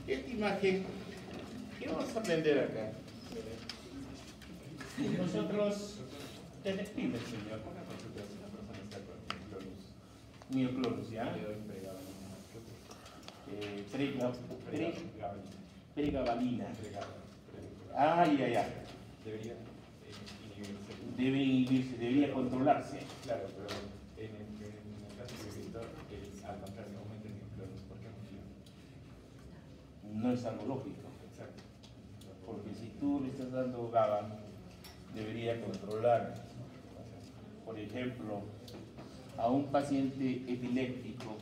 esta imagen, ¿qué vamos a aprender acá? Nosotros, detective, señor, una concentración, la persona está con mioclonus, ¿ya? Pregabalina. Ah, ya. Debería inhibirse. Debe inhibirse, debería controlarse. Claro, pero en el caso de Víctor, al contrario, aumenta el mioclonus. ¿Por qué no? No es algo lógico. Exacto. Porque si tú le estás dando GABA, debería controlar. Por ejemplo, a un paciente epiléptico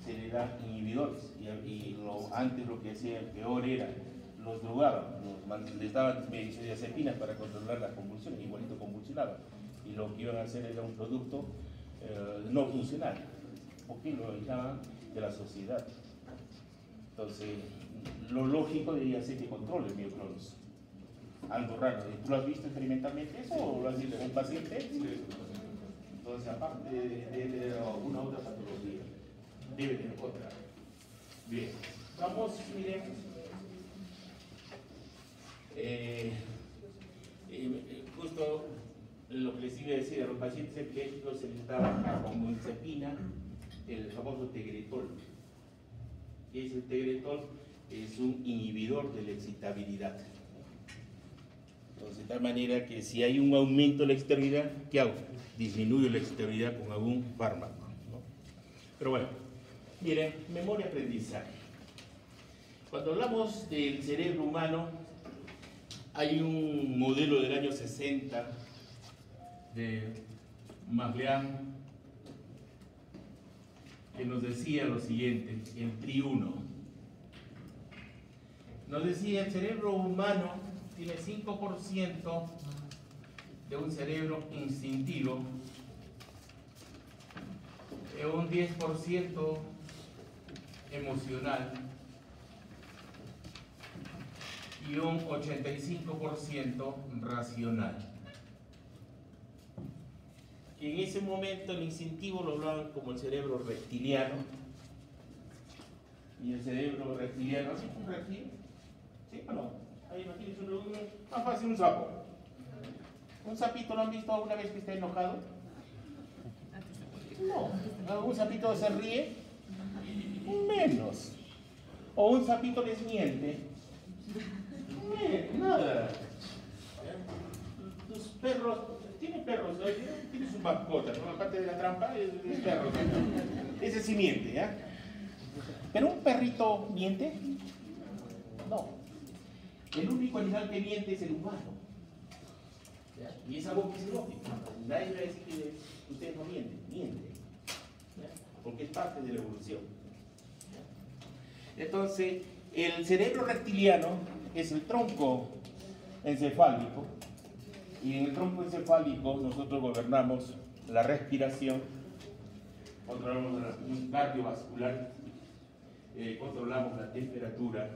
se le da inhibidores y antes lo que hacía peor era los drogaban, les daban benzodiazepinas para controlar las convulsiones, igualito convulsionaban, y lo que iban a hacer era un producto no funcional, porque lo aislaban de la sociedad. Entonces, lo lógico debería ser que controle el mioclonus. Algo raro. ¿Tú lo has visto experimentalmente eso o lo has visto en un paciente? Sí. Entonces, aparte de alguna otra patología, debe tener otra. Bien, vamos, miren. Justo lo que les iba a decir, a los pacientes epilépticos se les daba como incepina el famoso tegretol. ¿Qué es el tegretol? Es un inhibidor de la excitabilidad. Entonces, de tal manera que si hay un aumento de la excitabilidad, ¿qué hago? Disminuyo la excitabilidad con algún fármaco, ¿no? Pero bueno, miren, memoria-aprendizaje. Cuando hablamos del cerebro humano, hay un modelo del año 60 de McLean que nos decía lo siguiente, el PRI-1. Nos decía, el cerebro humano tiene 5% de un cerebro instintivo, un 10% emocional y un 85% racional. Y en ese momento el instintivo lo hablaban como el cerebro reptiliano. Y el cerebro reptiliano, ¿sí? ¿Un reptil? ¿Sí o no? Ahí imagínense más fácil, un sapo. ¿Un sapito lo han visto alguna vez que está enojado? No. ¿Un sapito se ríe? Menos. ¿O un sapito les miente? Nada. Tus perros, tienen perros, ¿no? Tienes un mascota, ¿no? Aparte de la trampa, es perro, ¿no? Ese sí miente, ¿ya? ¿Pero un perrito miente? No. El único animal que miente es el humano. ¿Ya? Y es algo fisiológico. Nadie va a decir que ustedes no mienten, mienten. ¿Ya? Porque es parte de la evolución. ¿Ya? Entonces, el cerebro reptiliano es el tronco encefálico. Y en el tronco encefálico nosotros gobernamos la respiración, controlamos la función cardiovascular, controlamos la temperatura,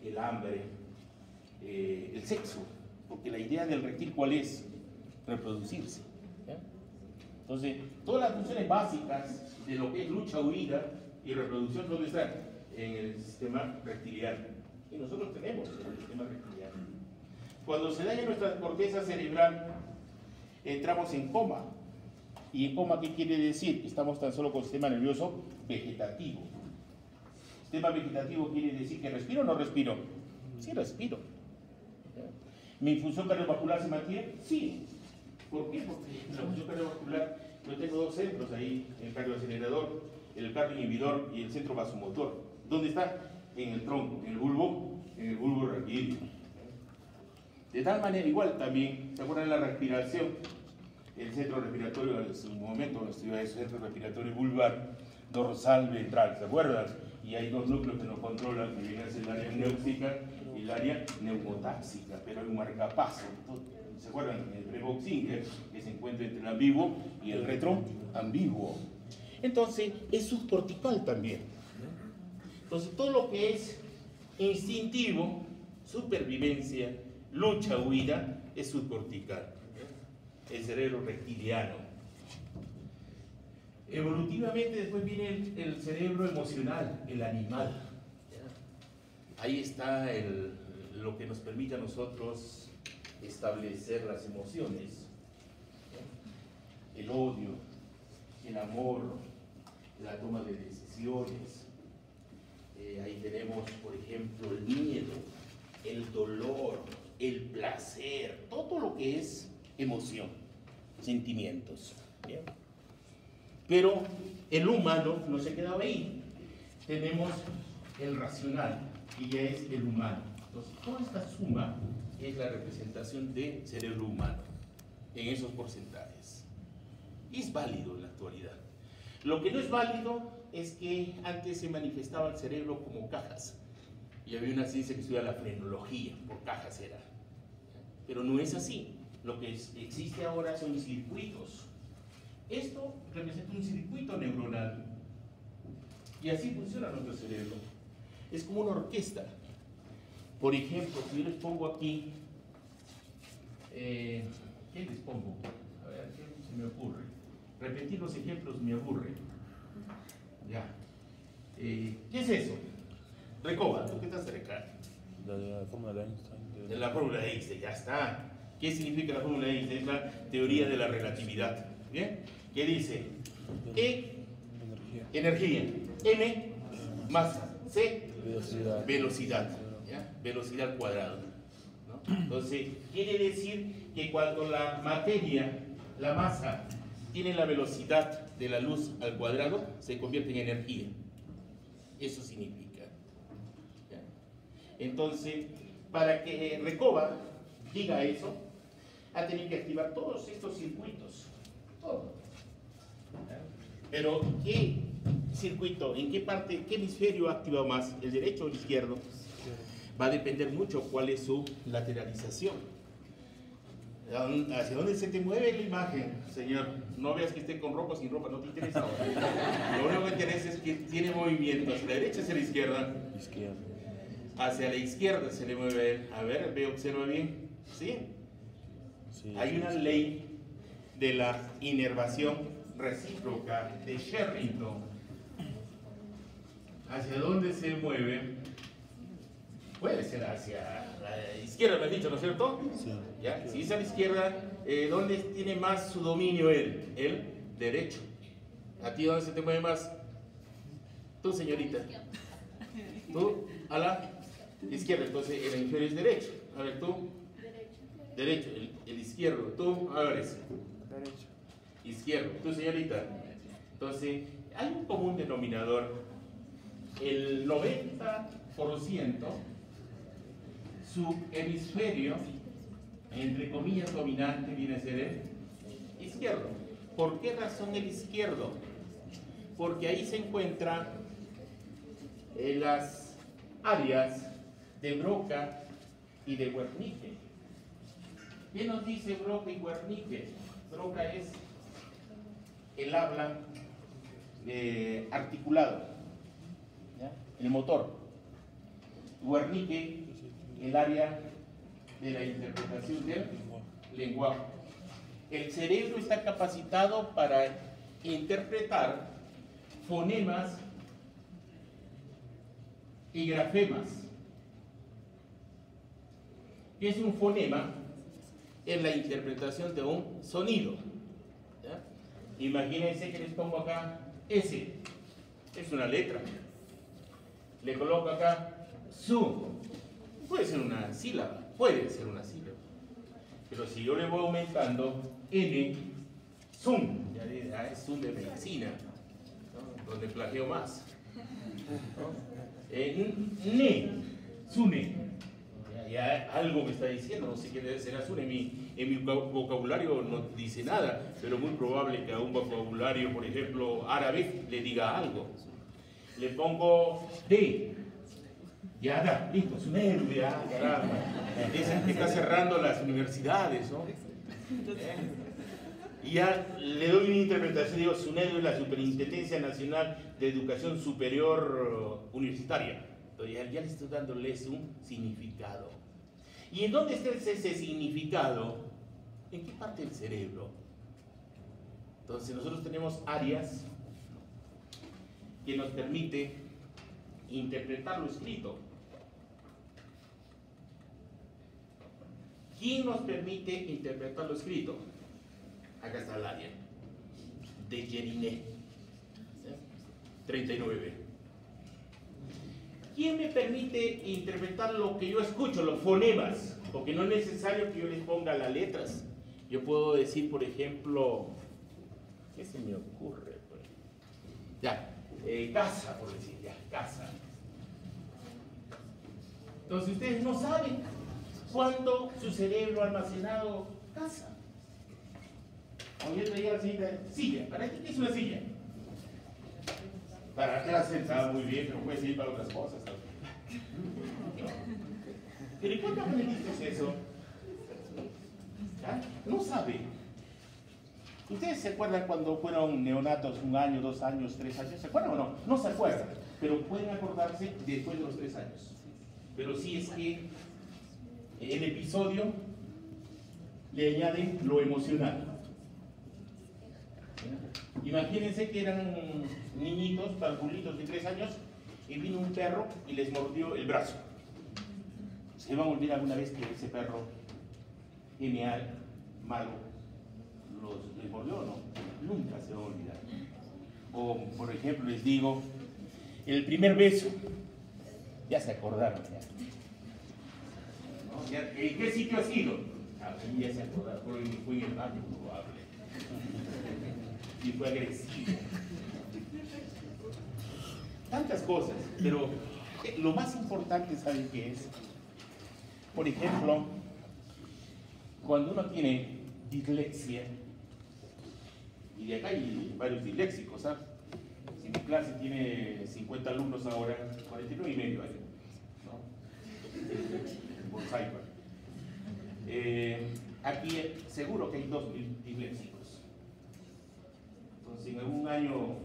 el hambre, el sexo, porque la idea del reptil, ¿cuál es? Reproducirse. ¿Ya? Entonces, todas las funciones básicas de lo que es lucha, huida y reproducción, ¿dónde están? En el sistema reptiliano. Y nosotros tenemos el sistema reptiliano. Cuando se daña nuestra corteza cerebral, entramos en coma. ¿Y en coma qué quiere decir? Que estamos tan solo con el sistema nervioso vegetativo. Sistema vegetativo quiere decir que respiro o no respiro. Sí, respiro. ¿Mi función cardiovascular se mantiene? Sí. ¿Por qué? Porque la función cardiovascular, yo tengo dos centros ahí, el cardioacelerador, el cardioinhibidor y el centro vasomotor. ¿Dónde está? En el tronco, en el bulbo raquídeo. De tal manera, igual también, ¿se acuerdan de la respiración? El centro respiratorio, en su momento, cuando estudiaba el centro respiratorio vulvar, dorsal, ventral, ¿se acuerdan? Y hay dos núcleos que nos controlan, que viene a ser el área neuróxica y el área neumotáxica, pero hay un marcapaso. ¿Se acuerdan? El Preboxinger, que se encuentra entre el ambiguo y el retroambiguo. Entonces, es subcortical también. Entonces, todo lo que es instintivo, supervivencia, lucha, huida, es subcortical. El cerebro reptiliano. Evolutivamente después viene el cerebro emocional, el animal. ahí está lo que nos permite a nosotros establecer las emociones, ¿no? El odio, el amor, la toma de decisiones. Ahí tenemos, por ejemplo, el miedo, el dolor, el placer, todo lo que es emoción, sentimientos. ¿Bien? Pero el humano no se quedaba ahí. Tenemos el racional, y ya es el humano. Entonces, toda esta suma es la representación del cerebro humano en esos porcentajes. Y es válido en la actualidad. Lo que no es válido es que antes se manifestaba el cerebro como cajas. Y había una ciencia que estudiaba la frenología, por cajas era. Pero no es así. Lo que existe ahora son circuitos. Esto representa un circuito neuronal. Y así funciona nuestro cerebro. Es como una orquesta. Por ejemplo, si yo les pongo aquí, ¿qué les pongo? A ver, ¿qué se me ocurre? Repetir los ejemplos me aburre. Ya. ¿Qué es eso? Recoba, ¿tú qué estás cerca? La fórmula de Einstein. De la fórmula de Einstein, ya está. ¿Qué significa la fórmula de Einstein? Es la teoría de la relatividad. ¿Bien? ¿Qué dice? E, energía. M, masa. C, velocidad. ¿Ya? Velocidad al cuadrado. ¿No? Entonces, quiere decir que cuando la materia, la masa, tiene la velocidad de la luz al cuadrado, se convierte en energía. Eso significa. ¿Ya? Entonces, para que Recoba diga eso, ha tenido que activar todos estos circuitos. Todo. ¿Ya? Pero, ¿qué circuito, en qué parte, qué hemisferio ha activado más? ¿El derecho o el izquierdo? Va a depender mucho cuál es su lateralización. ¿Hacia dónde se te mueve la imagen, señor? No veas que esté con ropa o sin ropa, no te interesa ahora. Lo único que interesa es que tiene movimiento hacia la derecha, hacia la izquierda. Izquierda. Hacia la izquierda se le mueve a él. A ver, ve, observa bien. ¿Sí? Sí, Hay una ley de la inervación recíproca de Sherrington. ¿Hacia dónde se mueve? Puede ser hacia la izquierda, me has dicho, ¿no es cierto? Sí. ¿Ya? Si es a la izquierda, ¿dónde tiene más su dominio él? El derecho. ¿A ti dónde se te mueve más? Tú, señorita. Tú, a la izquierda. Entonces, el hemisferio es derecho. A ver, tú. Derecho. El izquierdo. Tú, a ver eso. Derecho. Izquierdo. Tú, señorita. Entonces, hay un común denominador. El 90%, su hemisferio, entre comillas, dominante, viene a ser el izquierdo. ¿Por qué razón el izquierdo? Porque ahí se encuentran las áreas de Broca y de Wernicke. ¿Qué nos dice Broca y Wernicke? Broca es el habla articulado, ¿ya? El motor. Wernicke, el área de la interpretación del lenguaje. El cerebro está capacitado para interpretar fonemas y grafemas. ¿Qué es un fonema? Es la interpretación de un sonido. ¿Ya? Imagínense que les pongo acá S, es una letra. Le coloco acá su, puede ser una sílaba, pero si yo le voy aumentando N, Zoom, ya es Zoom de medicina, ¿no? Donde plagio más, ¿no? Ne, Zune, ya algo me está diciendo, no sé qué será Zune, en mi vocabulario no dice nada, pero muy probable que a un vocabulario, por ejemplo, árabe, le diga algo. Le pongo D, ya da, listo, es un héroe, ya, caramba. Es el que está cerrando las universidades, ¿no? Y ya le doy una interpretación, digo, SUNEDU es la Superintendencia Nacional de Educación Superior Universitaria. Entonces ya le estoy dándoles un significado. ¿Y en dónde está ese significado? ¿En qué parte del cerebro? Entonces nosotros tenemos áreas que nos permite interpretar lo escrito. ¿Quién nos permite interpretar lo escrito? Acá está el área de Jeriné, 39. ¿Quién me permite interpretar lo que yo escucho, los fonemas? Porque no es necesario que yo les ponga las letras. Yo puedo decir, por ejemplo, ¿qué se me ocurre? Ya, casa, por decir, ya, casa. Entonces ustedes no saben cuándo su cerebro ha almacenado casa. Cuando yo traía la silla, ¿para qué es una silla? Para quedar sentado muy bien, pero puede servir para otras cosas también. Pero ¿y cuándo aprendiste eso? ¿Ya? No sabe. ¿Ustedes se acuerdan cuando fueron neonatos 1 año, 2 años, 3 años? ¿Se acuerdan o no? No se acuerdan, pero pueden acordarse después de los 3 años. Pero sí es que el episodio le añaden lo emocional. Imagínense que eran niñitos, parvulitos de 3 años, y vino un perro y les mordió el brazo. ¿Se van a olvidar alguna vez que ese perro genial, malo, les mordió o no? Nunca se va a olvidar. O, por ejemplo, les digo, el primer beso, ya se acordaron. ¿No? ¿En qué sitio ha sido? Ya se acordaron, fue en el baño probable. Y fue agresivo. Tantas cosas, pero lo más importante, ¿saben qué es? Por ejemplo, cuando uno tiene dislexia, y de acá hay varios disléxicos, ¿sabes? Si mi clase tiene 50 alumnos ahora, 49 y medio hay, ¿no? Por Cyber. Aquí seguro que hay 2 disléxicos. Entonces, en algún año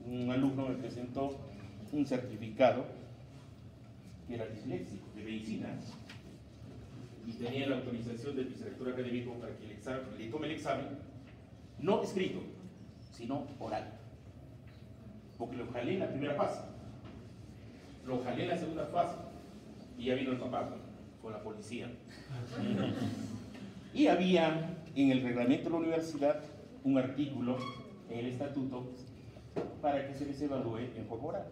un alumno me presentó un certificado que era disléxico, de medicina, y tenía la autorización del vicerrector académico para que le tome el examen, no escrito, sino oral. Porque lo jalé en la primera fase, lo jalé en la segunda fase, y ya vino el papá con la policía. Y había en el reglamento de la universidad un artículo en el estatuto para que se les evalúe en forma oral.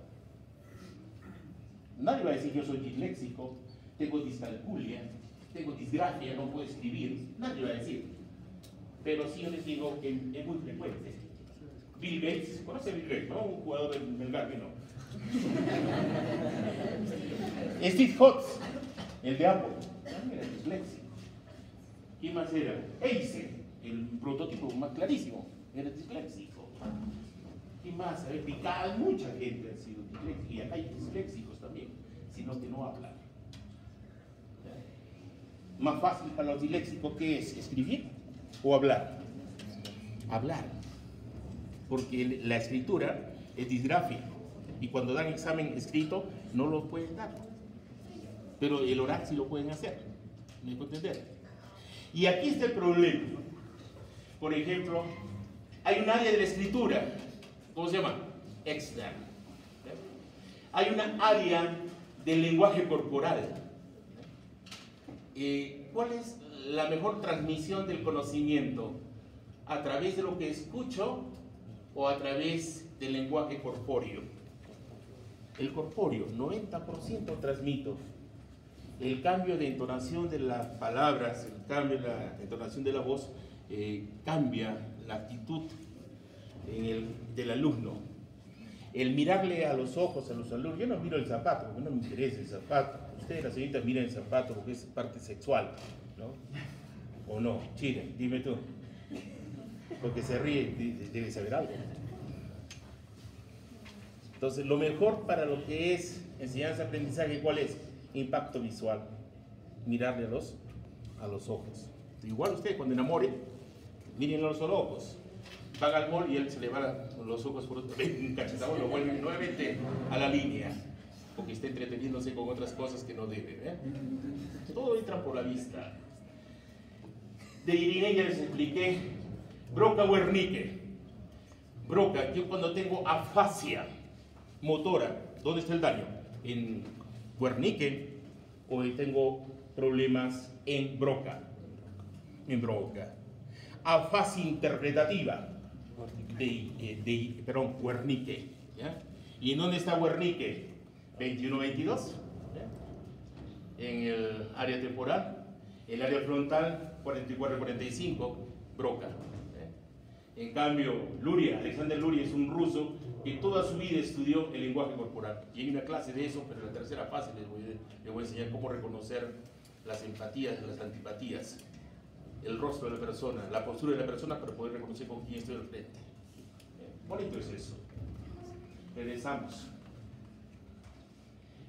Nadie va a decir yo soy disléxico, tengo discalculia, tengo disgrafia, no puedo escribir. Nadie va a decir. Pero sí yo les digo que es muy frecuente. Bill Gates, ¿conoce a Bill Gates? ¿No? Un jugador del Melgar que no. Steve Jobs, el de Apple, era disléxico. ¿Quién más era? Einstein, el prototipo más clarísimo, era disléxico. ¿Quién más? Pical, mucha gente ha sido disléxica. Y acá hay disléxicos también, sino que no hablan. Más fácil para los disléxicos que es escribir o hablar. Hablar. Porque la escritura es disgrafia. Y cuando dan examen escrito, no lo pueden dar. Pero el oral sí lo pueden hacer. ¿Me puedo entender? Y aquí está el problema. Por ejemplo, hay un área de la escritura. ¿Cómo se llama? Externa. Hay una área del lenguaje corporal. ¿Cuál es la mejor transmisión del conocimiento? ¿A través de lo que escucho o a través del lenguaje corpóreo? El corpóreo, 90% transmito. El cambio de entonación de las palabras, el cambio de la entonación de la voz, cambia la actitud del alumno. El mirarle a los ojos a los alumnos, yo no miro el zapato, porque no me interesa el zapato. Ustedes, las señoritas, miran el zapato porque es parte sexual, ¿no? ¿O no? Chile, dime tú. Porque se ríe, debe saber algo. Entonces, lo mejor para lo que es enseñanza-aprendizaje, ¿cuál es? Impacto visual. Mirarle a los ojos. Igual usted, cuando enamore, miren a los ojos. Van al mall y él se le va los ojos por otro lado, un cachetado, lo vuelve nuevamente a la línea, porque está entreteniéndose con otras cosas que no debe. Todo entra por la vista. De Iriné ya les expliqué, Broca Wernicke. Broca, yo cuando tengo afasia motora, ¿dónde está el daño? En Wernicke, o tengo problemas en Broca. en Broca. Afasia interpretativa, Wernicke. ¿Ya? ¿Y en dónde está Wernicke? 21-22, en el área temporal. El área frontal, 44-45, Broca. En cambio, Luria, Alexander Luria es un ruso que toda su vida estudió el lenguaje corporal. Y hay una clase de eso, pero en la tercera fase les voy a enseñar cómo reconocer las empatías y las antipatías, el rostro de la persona, la postura de la persona para poder reconocer con quién estoy al frente. Bonito es eso. Regresamos.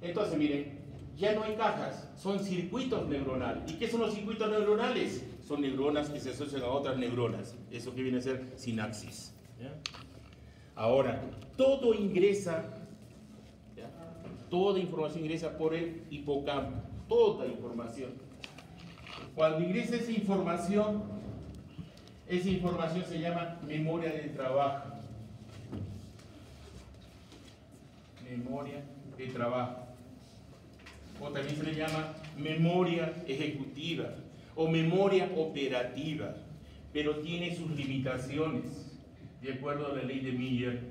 Entonces, miren, ya no hay cajas, son circuitos neuronales. ¿Y qué son los circuitos neuronales? Son neuronas que se asocian a otras neuronas. Eso que viene a ser sinapsis. ¿Ya? Ahora, todo ingresa, ¿ya? Toda información ingresa por el hipocampo. Toda información. Cuando ingresa esa información se llama memoria de trabajo. Memoria de trabajo. O también se le llama memoria ejecutiva o memoria operativa, pero tiene sus limitaciones. De acuerdo a la ley de Miller,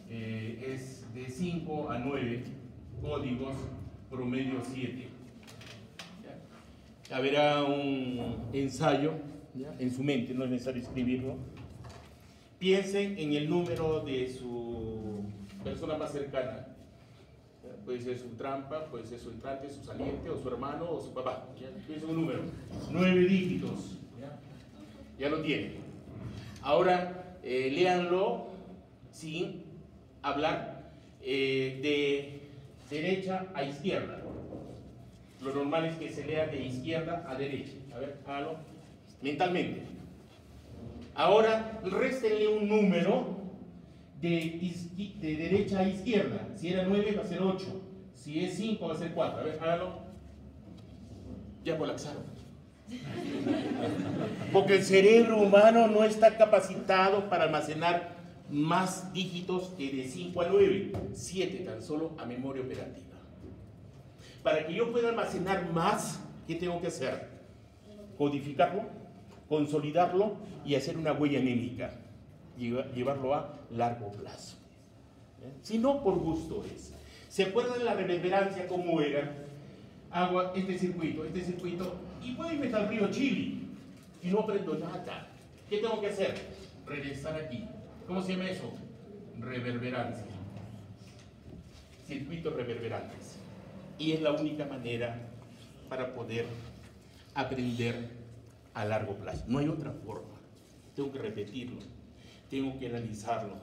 es de 5 a 9 códigos, promedio 7. ¿Ya? Habrá un ensayo, ¿ya?, en su mente, no es necesario escribirlo. Piensen en el número de su persona más cercana. Puede ser su trampa, puede ser su entrante, su saliente, o su hermano, o su papá. Es un número. 9 dígitos. Ya lo tienen. Ahora, léanlo sin hablar de derecha a izquierda. Lo normal es que se lea de izquierda a derecha. A ver, hágalo mentalmente. Ahora, réstenle un número de derecha a izquierda. Si era 9 va a ser 8, si es 5 va a ser 4. A ver, hágalo. Ya colapsaron. Porque el cerebro humano no está capacitado para almacenar más dígitos que de 5 a 9, 7 tan solo a memoria operativa. Para que yo pueda almacenar más, ¿qué tengo que hacer? Codificarlo, consolidarlo y hacer una huella anémica. Llevarlo a largo plazo. Si no, por gusto es. ¿Se acuerdan de la reverberancia cómo era? Hago este circuito, y puedo irme al río Chili y no aprendo nada. ¿Qué tengo que hacer? Regresar aquí. ¿Cómo se llama eso? Reverberancia. Circuitos reverberantes. Y es la única manera para poder aprender a largo plazo. No hay otra forma. Tengo que repetirlo. Tengo que analizarlo,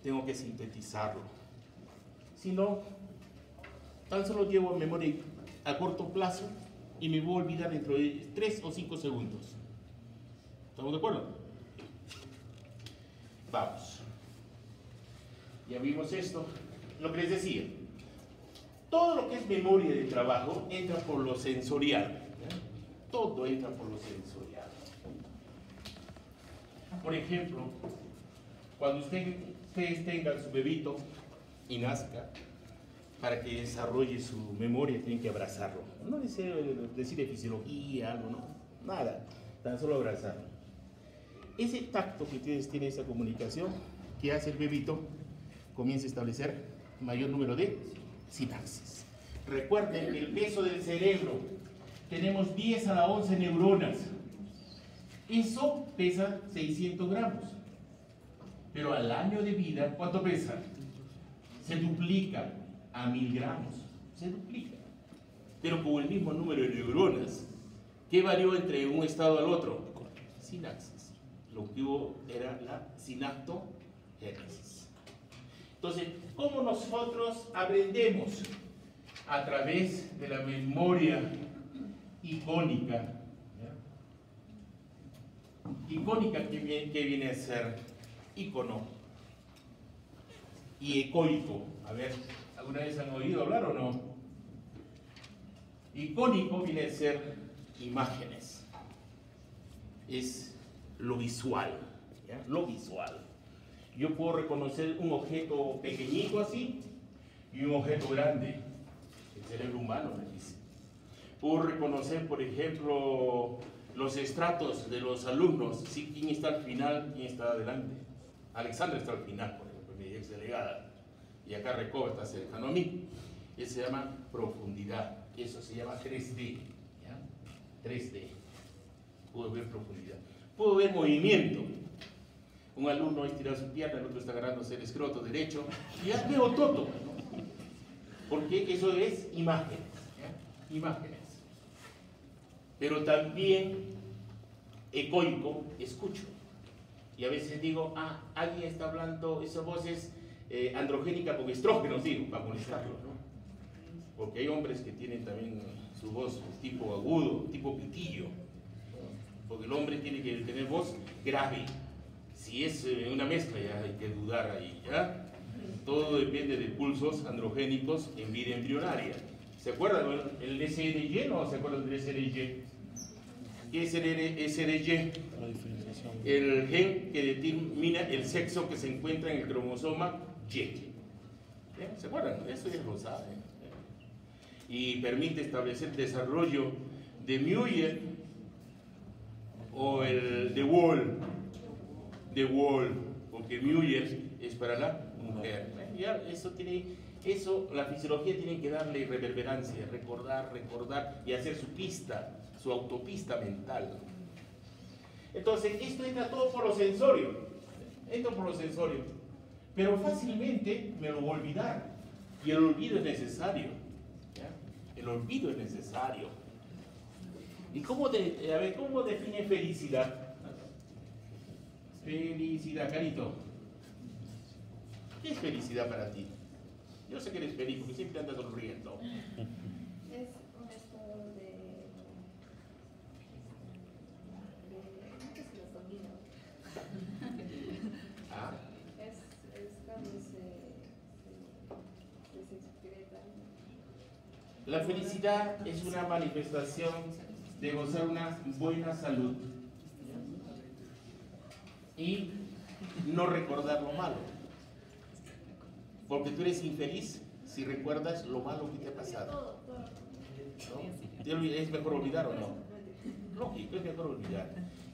tengo que sintetizarlo. Si no, tan solo llevo a memoria a corto plazo y me voy a olvidar dentro de 3 o 5 segundos. ¿Estamos de acuerdo? Vamos. Ya vimos esto. Lo que les decía, todo lo que es memoria de trabajo entra por lo sensorial. ¿Ya? Todo entra por lo sensorial. Por ejemplo, cuando ustedes tengan su bebito y nazca, para que desarrolle su memoria tienen que abrazarlo. No deseo decir de fisiología, algo, no, nada, tan solo abrazarlo. Ese tacto que ustedes tienen, esa comunicación que hace el bebito, comienza a establecer mayor número de sinapsis. Recuerden que el peso del cerebro, tenemos 10 a la 11 neuronas. Eso pesa 600 gramos. Pero al año de vida, ¿cuánto pesa? Se duplica a 1000 gramos. Se duplica. Pero con el mismo número de neuronas. ¿Qué varió entre un estado al otro? Sinapsis. Lo que hubo era la sinaptogénesis. Entonces, ¿cómo nosotros aprendemos? A través de la memoria icónica. Icónica, que viene a ser ícono y ecoico. A ver, ¿alguna vez han oído hablar o no? Icónico viene a ser imágenes. Es lo visual, ¿ya? Lo visual. Yo puedo reconocer un objeto pequeñito así y un objeto grande. El cerebro humano me dice. Puedo reconocer, por ejemplo, los estratos de los alumnos, ¿sí? ¿Quién está al final, quién está adelante? Alexandra está al final, por ejemplo, mi ex delegada, y acá Recoba está cercano a mí. Eso se llama profundidad, eso se llama 3D, ¿ya? 3D, puedo ver profundidad, puedo ver movimiento. Un alumno estira su pierna, el otro está agarrándose el escroto derecho, y ya veo todo, ¿no? Porque eso es imágenes, ¿ya? Imágenes. Pero también ecoico, escucho. Y a veces digo, alguien está hablando, esa voz es androgénica con estrógenos, digo, para molestarlo, ¿no? Porque hay hombres que tienen también su voz tipo agudo, tipo pitillo, ¿no? Porque el hombre tiene que tener voz grave. Si es una mezcla, ya hay que dudar ahí, ¿ya? Todo depende de pulsos androgénicos en vida embrionaria. ¿Se acuerdan el SRY? ¿No se acuerdan del SRY? ¿Qué es el SRY? La diferenciación. El gen que determina el sexo que se encuentra en el cromosoma Y. ¿Se acuerdan? Eso ya lo saben. Y permite establecer el desarrollo de Müller o el de Wall. De Wall, porque Müller es para la mujer. Ya, eso, la fisiología tiene que darle reverberancia, recordar y hacer su pista, su autopista mental. Entonces, esto entra todo por los sensorios, pero fácilmente me lo voy a olvidar, y el olvido es necesario, ¿ya? El olvido es necesario. ¿Y cómo define felicidad? Felicidad, Carito. ¿Qué es felicidad para ti? Yo sé que eres feliz porque siempre andas sonriendo. Es un estado no sé si los domino. Es cuando se excreta. La felicidad es una manifestación de gozar una buena salud y no recordar lo malo. Porque tú eres infeliz si recuerdas lo malo que te ha pasado. ¿No? ¿Es mejor olvidar o no? Lógico, es mejor olvidar.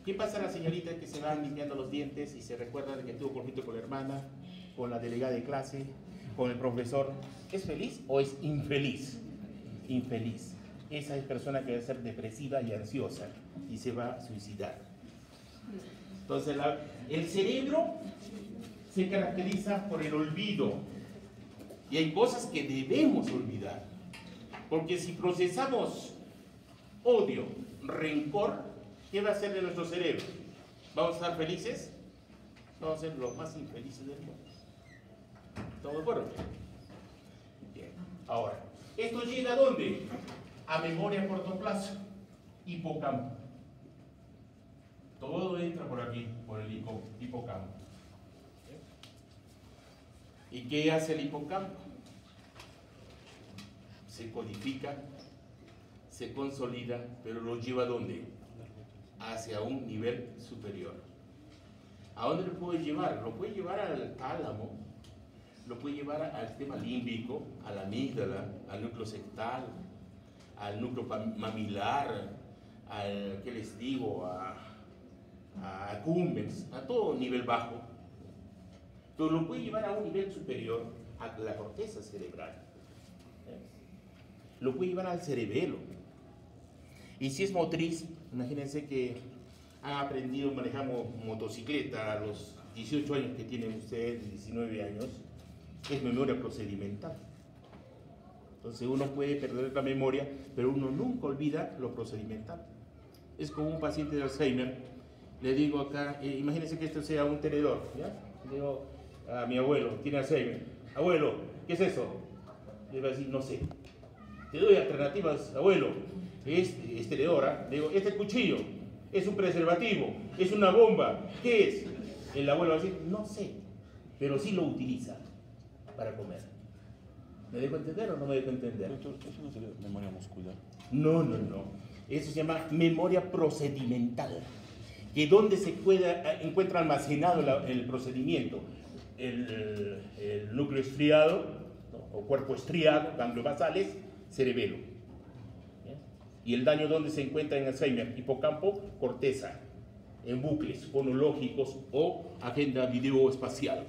¿Qué pasa a la señorita que se va limpiando los dientes y se recuerda de que tuvo conflicto con la hermana, con la delegada de clase, con el profesor? ¿Es feliz o es infeliz? Infeliz. Esa es persona que va a ser depresiva y ansiosa y se va a suicidar. Entonces, el cerebro se caracteriza por el olvido. Y hay cosas que debemos olvidar. Porque si procesamos odio, rencor, ¿qué va a hacer de nuestro cerebro? ¿Vamos a estar felices? Vamos a ser los más infelices del mundo. ¿Estamos de acuerdo? Bien. Ahora, ¿esto llega a dónde? A memoria a corto plazo. Hipocampo. Todo entra por aquí, por el hipocampo. ¿Y qué hace el hipocampo? Se codifica, se consolida, pero lo lleva ¿a dónde? Hacia un nivel superior. ¿A dónde lo puede llevar? Lo puede llevar al tálamo, lo puede llevar al sistema límbico, a la amígdala, al núcleo sectal, al núcleo mamilar, al, ¿qué les digo? A acúmbens, a todo nivel bajo. Pero lo puede llevar a un nivel superior, a la corteza cerebral. Lo puede llevar al cerebelo. Y si es motriz, imagínense que han aprendido a manejar motocicleta a los 18 años que tienen ustedes, 19 años, es memoria procedimental. Entonces uno puede perder la memoria, pero uno nunca olvida lo procedimental. Es como un paciente de Alzheimer. Le digo acá, imagínense que esto sea un tenedor, ¿ya? Le digo a mi abuelo, tiene Alzheimer. Abuelo, ¿qué es eso? Le va a decir, no sé. Te doy alternativas, abuelo. Es tenedora. Le digo, este cuchillo es un preservativo, es una bomba. ¿Qué es? El abuelo va a decir, no sé, pero sí lo utiliza para comer. ¿Me dejo entender o no me dejo entender? ¿Eso no sería memoria muscular? No. Eso se llama memoria procedimental. Que donde se encuentra almacenado el procedimiento, el núcleo estriado, ¿no? O cuerpo estriado, ganglios basales, cerebelo. ¿Bien? ¿Y el daño dónde se encuentra en Alzheimer? Hipocampo, corteza, en bucles fonológicos o agenda videoespacial.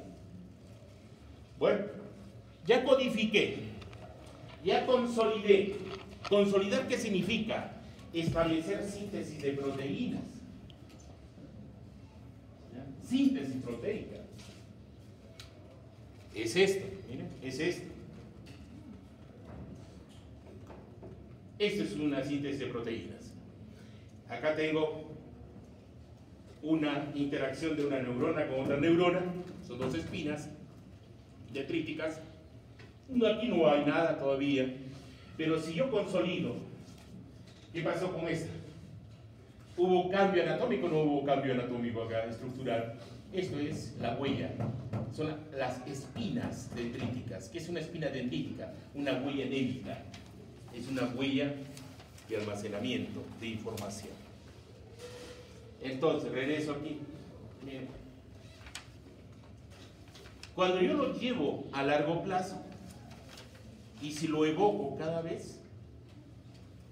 Bueno, ya codifiqué, ya consolidé. ¿Consolidar qué significa? Establecer síntesis de proteínas. ¿Ya? Síntesis proteica. Es esto, miren, es esto. Esto es una síntesis de proteínas. Acá tengo una interacción de una neurona con otra neurona, son dos espinas detríticas. Aquí no hay nada todavía, pero si yo consolido, ¿qué pasó con esta? ¿Hubo cambio anatómico o no hubo cambio anatómico acá, estructural? Esto es la huella, son las espinas dendríticas. ¿Qué es una espina dendrítica? Una huella anémica. Es una huella de almacenamiento de información. Entonces, regreso aquí. Miren. Cuando yo lo llevo a largo plazo y si lo evoco cada vez,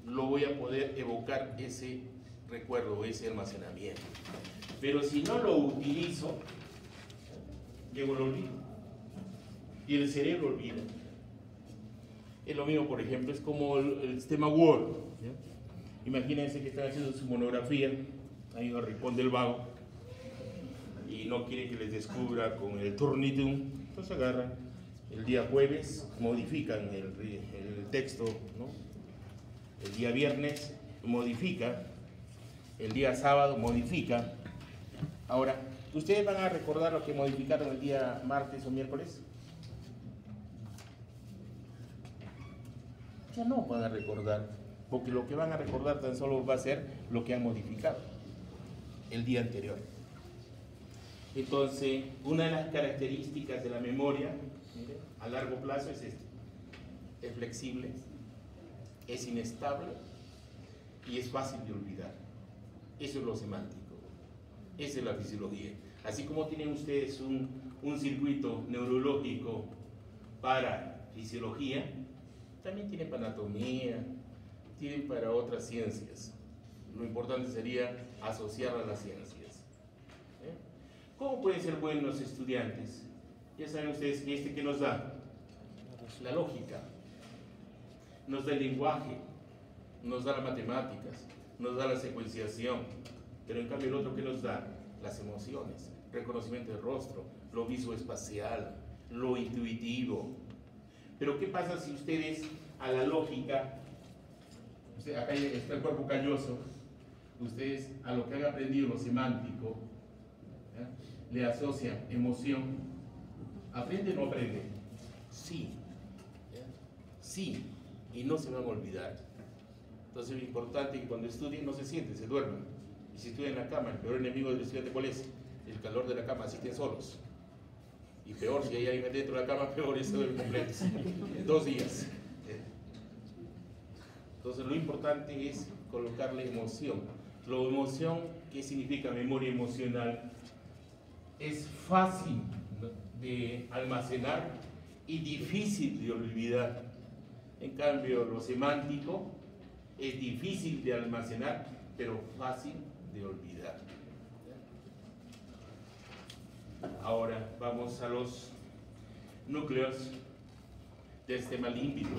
lo voy a poder evocar ese recuerdo, ese almacenamiento. Pero si no lo utilizo, llego al olvido. Y el cerebro olvida. Es lo mismo, por ejemplo, es como el sistema Word. ¿Ya? Imagínense que están haciendo su monografía, ha ido a Rincón del Vago, y no quiere que les descubra con el Turnitin. Entonces agarran el día jueves, modifican el texto, ¿no? El día viernes modifica, el día sábado modifica. Ahora, ¿ustedes van a recordar lo que modificaron el día martes o miércoles? Ya no van a recordar, porque lo que van a recordar tan solo va a ser lo que han modificado el día anterior. Entonces, una de las características de la memoria, mire, a largo plazo es esto: es flexible, es inestable y es fácil de olvidar. Eso es lo semántico, esa es la fisiología. Así como tienen ustedes un circuito neurológico para fisiología, también tienen para anatomía, tienen para otras ciencias. Lo importante sería asociar a las ciencias. ¿Cómo pueden ser buenos estudiantes? Ya saben ustedes que ¿qué nos da? La lógica, nos da el lenguaje, nos da las matemáticas, nos da la secuenciación, pero en cambio el otro ¿qué nos da? Las emociones, reconocimiento del rostro, lo visoespacial, lo intuitivo. Pero ¿qué pasa si ustedes a la lógica, acá está el cuerpo calloso, ustedes a lo que han aprendido, lo semántico, ¿ya?, le asocian emoción? ¿Aprende o no aprende? Sí, ¿ya?, sí, y no se van a olvidar. Entonces es importante que cuando estudien no se sienten, se duerman. Y si estudian en la cama, el peor enemigo del estudiante ¿cuál es? El calor de la cama, así estén solos. Y peor, si hay alguien dentro de la cama, peor, eso debe completo. En 2 días. Entonces lo importante es colocarle emoción. La emoción, ¿qué significa memoria emocional? Es fácil de almacenar y difícil de olvidar. En cambio, lo semántico es difícil de almacenar, pero fácil de olvidar. Ahora vamos a los núcleos del sistema límbico.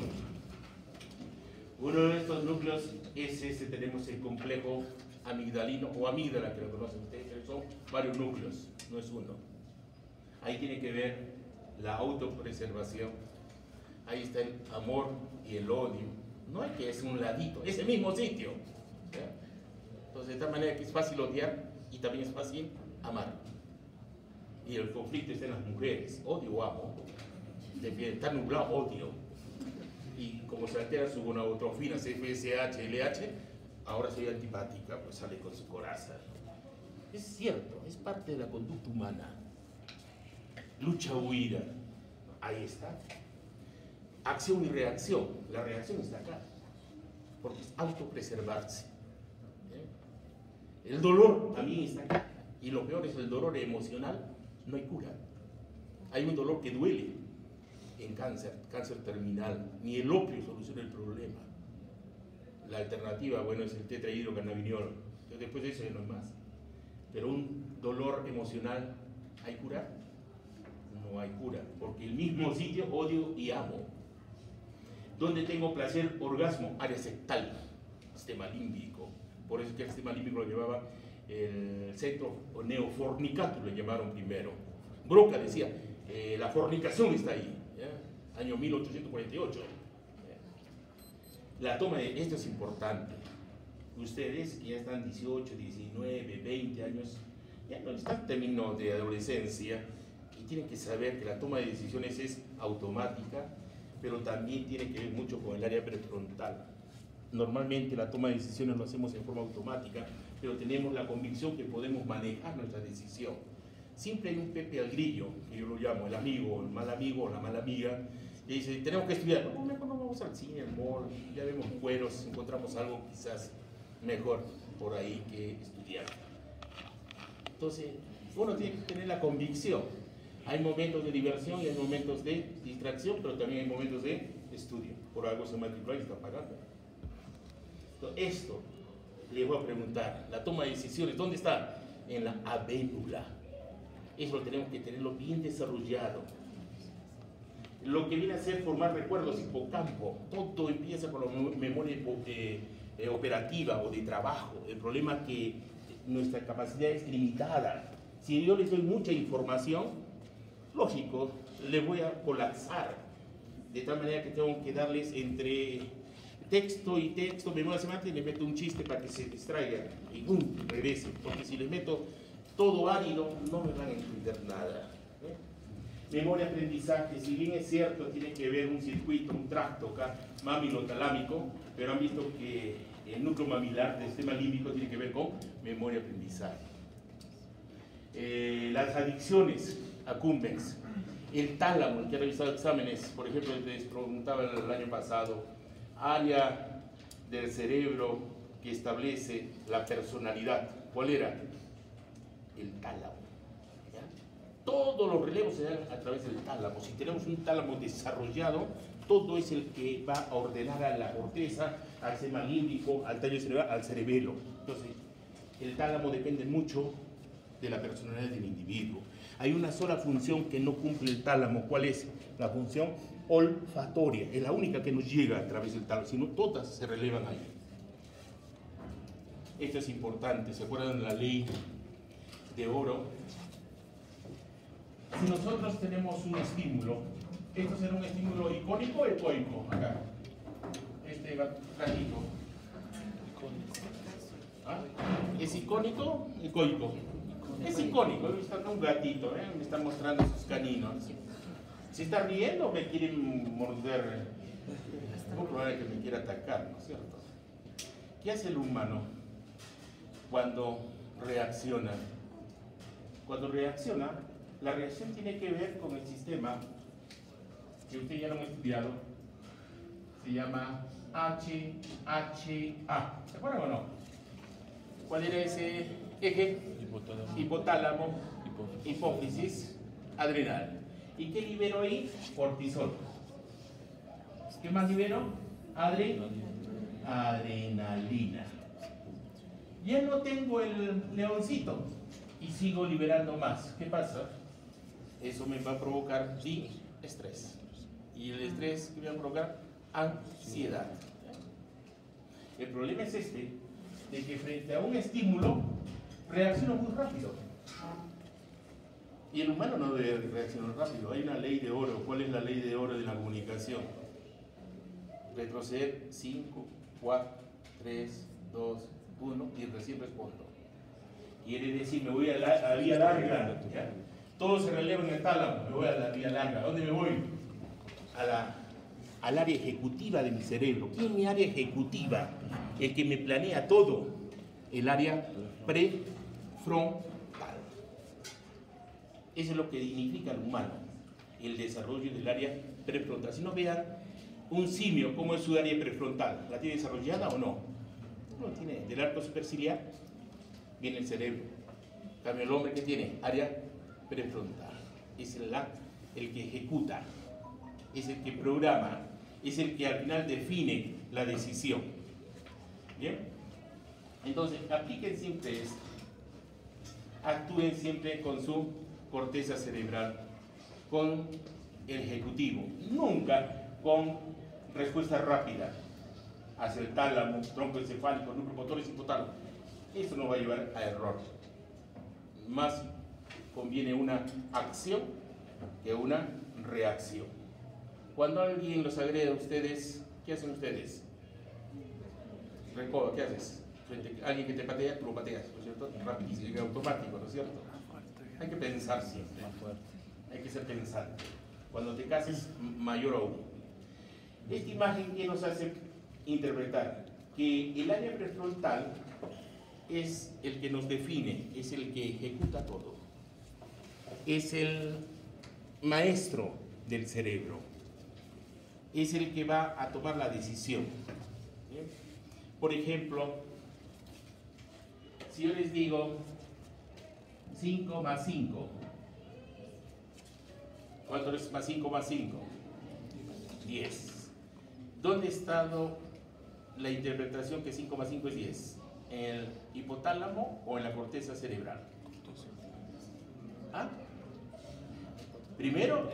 Uno de estos núcleos es ese, tenemos el complejo amigdalino o amígdala, que lo conocen ustedes, pero son varios núcleos, no es uno. Ahí tiene que ver la autopreservación, ahí está el amor y el odio. No hay que es un ladito, es el mismo sitio. ¿Ya? Entonces, de tal manera que es fácil odiar y también es fácil amar. Y el conflicto está en las mujeres, odio o amo, está nublado, odio. Y como se altera su gonadotrofina, FSH, LH, ahora soy antipática, pues sale con su coraza. Es cierto, es parte de la conducta humana. Lucha, huida, ahí está. Acción y reacción, la reacción está acá, porque es autopreservarse. El dolor también está acá, y lo peor es el dolor emocional, no hay cura. Hay un dolor que duele en cáncer, cáncer terminal, ni el opio soluciona el problema. la alternativa, bueno, es el tetrahidrocannabinol. Entonces, después de eso ya no es más. Pero un dolor emocional, ¿hay cura? No hay cura, porque el mismo sitio odio y amo. ¿Dónde tengo placer, orgasmo? Área sectal, sistema límbico. Por eso es que el sistema límbico lo llevaba el centro neofornicatum, le llamaron primero. Broca decía, la fornicación está ahí, ¿ya? Año 1848. La toma de, esto es importante. Ustedes que ya están 18, 19, 20 años, ya no están en términos de adolescencia, y tienen que saber que la toma de decisiones es automática, pero también tiene que ver mucho con el área prefrontal. Normalmente la toma de decisiones lo hacemos en forma automática, pero tenemos la convicción que podemos manejar nuestra decisión. Siempre hay un Pepe al grillo, que yo lo llamo el amigo, el mal amigo o la mala amiga, que dice, tenemos que estudiar. No, mejor no vamos al cine, al mall, ya vemos cueros, encontramos algo quizás mejor por ahí que estudiar. Entonces, uno tiene que tener la convicción. Hay momentos de diversión y hay momentos de distracción, pero también hay momentos de estudio. Por algo se matricula y está pagando. Entonces, esto les voy a preguntar, la toma de decisiones, ¿dónde está? En la avénula. Eso lo tenemos que tenerlo bien desarrollado. Lo que viene a ser formar recuerdos, hipocampo, todo empieza con la memoria operativa o de trabajo. El problema es que nuestra capacidad es limitada. Si yo les doy mucha información, lógico, les voy a colapsar. De tal manera que tengo que darles entre texto y texto, memoria semántica, y les meto un chiste para que se distraigan y ¡bum!, regresen. Porque si les meto todo árido, no me van a entender nada. Memoria aprendizaje, si bien es cierto, tiene que ver un circuito, un tracto acá, mamilo-talámico, pero han visto que el núcleo mamilar del sistema límbico tiene que ver con memoria aprendizaje. Las adicciones accumbens, el tálamo, el que ha revisado exámenes, por ejemplo, les preguntaba el año pasado, área del cerebro que establece la personalidad. ¿Cuál era? El tálamo. ¿Ya? Todos los relevos se dan a través del tálamo. Si tenemos un tálamo desarrollado, todo es el que va a ordenar a la corteza, al sistema límbico, al tallo cerebral, al cerebelo. Entonces, el tálamo depende mucho de la personalidad del individuo. Hay una sola función que no cumple el tálamo. ¿Cuál es? La función olfatoria. Es la única que nos llega a través del tálamo, sino todas se relevan ahí. Esto es importante. ¿Se acuerdan de la ley de oro? Si nosotros tenemos un estímulo, ¿esto será un estímulo icónico o ecoico? Acá. Este gatito. ¿Ah? ¿Es icónico? Ecoico. Es icónico. He visto acá un gatito, me está mostrando sus caninos. ¿Se está riendo o me quieren morder? Es muy probable que me quiera atacar, ¿no es cierto? ¿Qué hace el humano cuando reacciona? Cuando reacciona, la reacción tiene que ver con el sistema que ustedes ya lo han estudiado, se llama HHA. ¿Se acuerdan o no? ¿Cuál era ese eje? Hipotálamo, hipófisis, adrenal. ¿Y qué liberó ahí? Cortisol. ¿Qué más liberó? Adrenalina. Ya no tengo el leoncito y sigo liberando más. ¿Qué pasa? Eso me va a provocar estrés. Y el estrés que me va a provocar ansiedad. El problema es este, de que frente a un estímulo reacciono muy rápido. Y el humano no debe reaccionar rápido. Hay una ley de oro. ¿Cuál es la ley de oro de la comunicación? Retroceder 5, 4, 3, 2, 1 y recién respondo. Quiere decir, me voy a la vía larga. ¿Ya? Todo se releva en el tálamo. Me voy a la vía larga. ¿A dónde me voy? Al área ejecutiva de mi cerebro. ¿Quién es mi área ejecutiva? El que me planea todo. El área prefrontal. Eso es lo que dignifica al humano, el desarrollo del área prefrontal. Si no, vean un simio, ¿cómo es su área prefrontal? ¿La tiene desarrollada o no? No tiene. Del arco superciliar viene el cerebro. En cambio, el hombre que tiene área prefrontal es el que ejecuta, es el que programa, es el que al final define la decisión. ¿Bien? Entonces, apliquen siempre esto. Actúen siempre con su corteza cerebral, con el ejecutivo, nunca con respuesta rápida hacia el tálamo, tronco encefálico, núcleo motor y hipotálamo. Eso nos va a llevar a error. Más conviene una acción que una reacción. Cuando alguien los agrede a ustedes, ¿qué hacen ustedes? Recoba, ¿qué haces? Frente a alguien que te patea, tú lo pateas, ¿no es cierto? Rapidísimo, automático, ¿no es cierto? Hay que pensar siempre, hay que ser pensante. Cuando te cases, mayor aún. Esta imagen que nos hace interpretar que el área prefrontal es el que nos define, es el que ejecuta todo, es el maestro del cerebro, es el que va a tomar la decisión. ¿Bien? Por ejemplo, si yo les digo 5 más 5, ¿cuánto es más 5 más 5? 10. ¿Dónde ha estado la interpretación que 5 más 5 es 10? ¿En el hipotálamo o en la corteza cerebral? ¿Ah? Primero,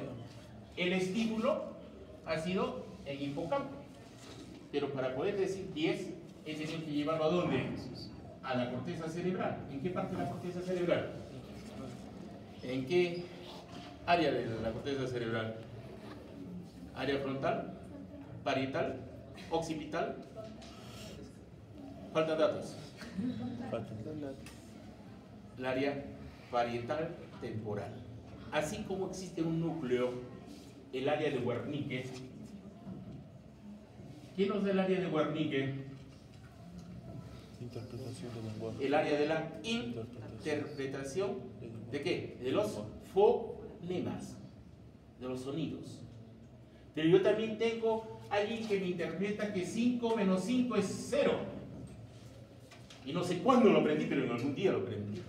el estímulo ha sido en hipocampo. Pero para poder decir 10, he tenido que llevarlo ¿a dónde? A la corteza cerebral. ¿En qué parte de la corteza cerebral? ¿En qué área de la corteza cerebral? ¿Área frontal? ¿Parietal? ¿Occipital? Faltan datos. El área parietal temporal. Así como existe un núcleo, el área de Wernicke. ¿Qué nos da el área de Wernicke? Interpretación del lenguaje. El área de la interpretación ¿de qué? De los fonemas, de los sonidos. Pero yo también tengo alguien que me interpreta que 5 menos 5 es 0. Y no sé cuándo lo aprendí, pero en algún día lo aprendí.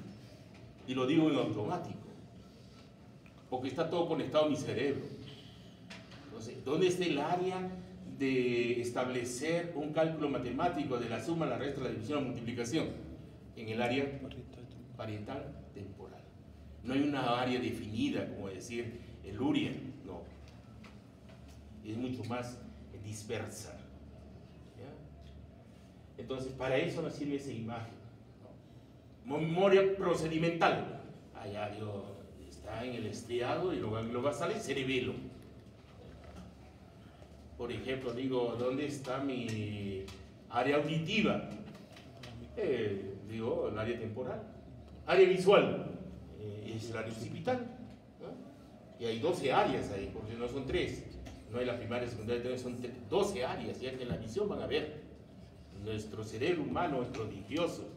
Y lo digo en automático. Porque está todo conectado a mi cerebro. Entonces, ¿dónde está el área de establecer un cálculo matemático de la suma, la resta, la división, la multiplicación? En el área parietal temporal. No hay una área definida, como decir el Uria, no. Es mucho más dispersa. ¿Ya? Entonces, para eso nos sirve esa imagen. Memoria procedimental. Allá está en el estriado y luego va a salir cerebelo. Por ejemplo, digo, ¿dónde está mi área auditiva? Digo, el área temporal. Área visual, es el área occipital. ¿No? Y hay 12 áreas ahí, porque no son 3. No hay la primaria, secundaria, son 12 áreas. Ya que en la visión van a ver. Nuestro cerebro humano es prodigioso.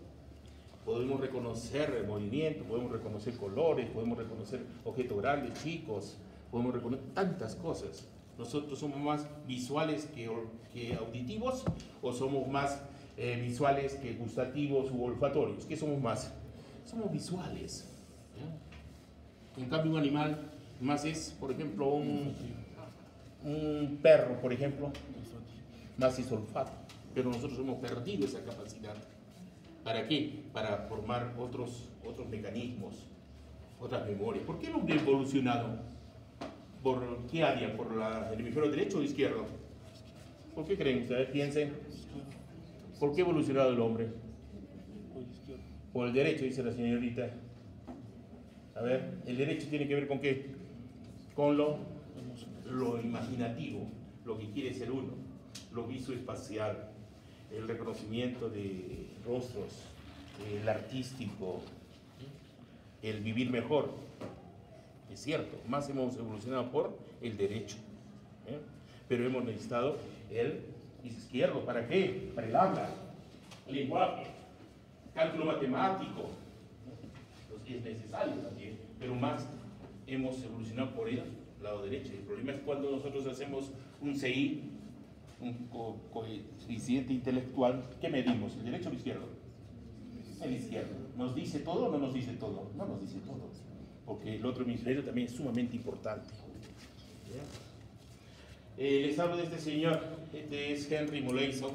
Podemos reconocer movimiento, podemos reconocer colores, podemos reconocer objetos grandes, chicos, podemos reconocer tantas cosas. ¿Nosotros somos más visuales que auditivos o somos más visuales que gustativos u olfatorios? ¿Qué somos más? Somos visuales. ¿Ya? En cambio, un animal más es, por ejemplo, un perro, por ejemplo, más es olfato. Pero nosotros hemos perdido esa capacidad. ¿Para qué? Para formar otros mecanismos, otras memorias. ¿Por qué hemos evolucionado? ¿Por qué área? ¿Por el hemisferio derecho o izquierdo? ¿Por qué creen ustedes? Piensen. ¿Por qué ha evolucionado el hombre? Por el derecho, dice la señorita. A ver, ¿el derecho tiene que ver con qué? Con lo imaginativo, lo que quiere ser uno, lo visoespacial, el reconocimiento de rostros, el artístico, el vivir mejor. Es cierto, más hemos evolucionado por el derecho, pero hemos necesitado el izquierdo. ¿Para qué? Para el habla, el lenguaje, cálculo matemático. Entonces es necesario también, pero más hemos evolucionado por el lado derecho. El problema es cuando nosotros hacemos un CI, un coeficiente intelectual. ¿Qué medimos? ¿El derecho o el izquierdo? El izquierdo. ¿Nos dice todo o no nos dice todo? No nos dice todo, porque el otro hemisferio también es sumamente importante. Les hablo de este señor, este es Henry Molaison,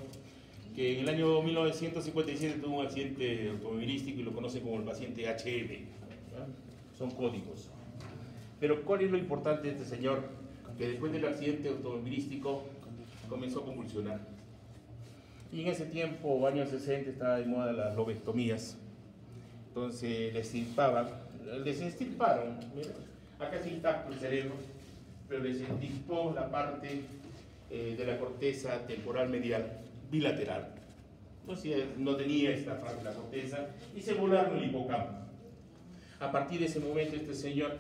que en el año 1957 tuvo un accidente automovilístico y lo conocen como el paciente HM. ¿Ya? Son códigos. Pero ¿cuál es lo importante de este señor? Que después del accidente automovilístico comenzó a convulsionar. Y en ese tiempo, años 60, estaba de moda las lobectomías. Entonces les extirparon, mira, acá está intacto el cerebro, pero les extirpó la parte de la corteza temporal medial bilateral. Entonces no tenía esta parte de la corteza y se volaron el hipocampo. A partir de ese momento este señor